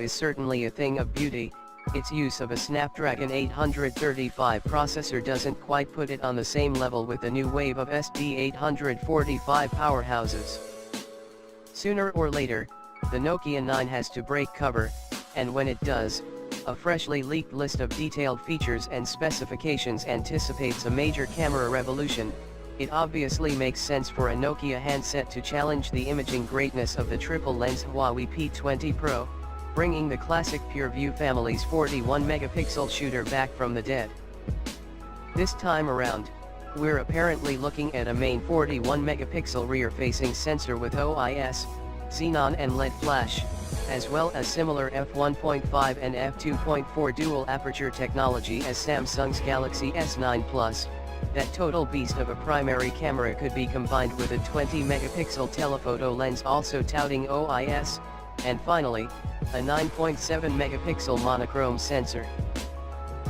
is certainly a thing of beauty. Its use of a Snapdragon 835 processor doesn't quite put it on the same level with the new wave of SD845 powerhouses. Sooner or later, the Nokia 9 has to break cover, and when it does, a freshly leaked list of detailed features and specifications anticipates a major camera revolution. It obviously makes sense for a Nokia handset to challenge the imaging greatness of the triple-lens Huawei P20 Pro, bringing the classic PureView family's 41-megapixel shooter back from the dead. This time around, we're apparently looking at a main 41-megapixel rear-facing sensor with OIS, xenon and LED flash, as well as similar f1.5 and f2.4 dual aperture technology as Samsung's Galaxy S9 Plus. That total beast of a primary camera could be combined with a 20-megapixel telephoto lens also touting OIS, and finally, a 9.7-megapixel monochrome sensor.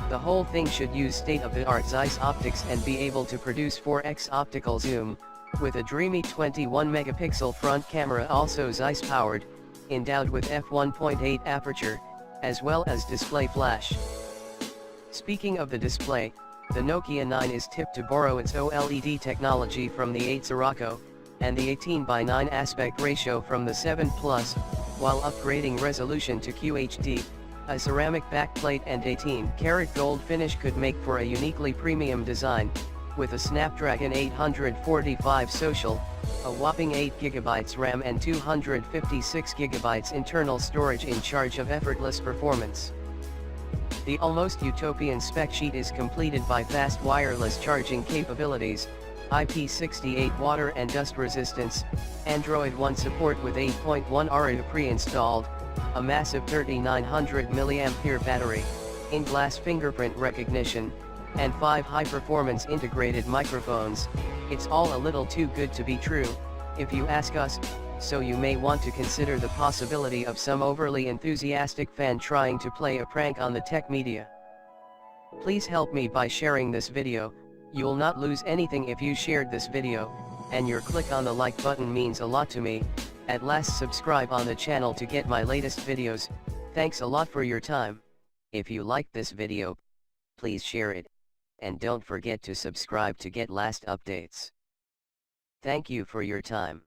The whole thing should use state-of-the-art Zeiss optics and be able to produce 4x optical zoom, with a dreamy 21-megapixel front camera also Zeiss-powered, endowed with f1.8 aperture, as well as display flash. Speaking of the display, the Nokia 9 is tipped to borrow its OLED technology from the 8 Sirocco, and the 18:9 aspect ratio from the 7 Plus, while upgrading resolution to QHD. A ceramic backplate and 18-karat gold finish could make for a uniquely premium design, with a Snapdragon 845 social, a whopping 8GB RAM and 256GB internal storage in charge of effortless performance. The almost utopian spec sheet is completed by fast wireless charging capabilities, IP68 water and dust resistance, Android One support with 8.1 ARIA pre-installed, a massive 3900 mAh battery, in-glass fingerprint recognition, and 5 high-performance integrated microphones. It's all a little too good to be true, if you ask us, so you may want to consider the possibility of some overly enthusiastic fan trying to play a prank on the tech media. Please help me by sharing this video. You'll not lose anything if you shared this video, and your click on the like button means a lot to me. At last, subscribe on the channel to get my latest videos. Thanks a lot for your time. If you liked this video, please share it, and don't forget to subscribe to get last updates. Thank you for your time.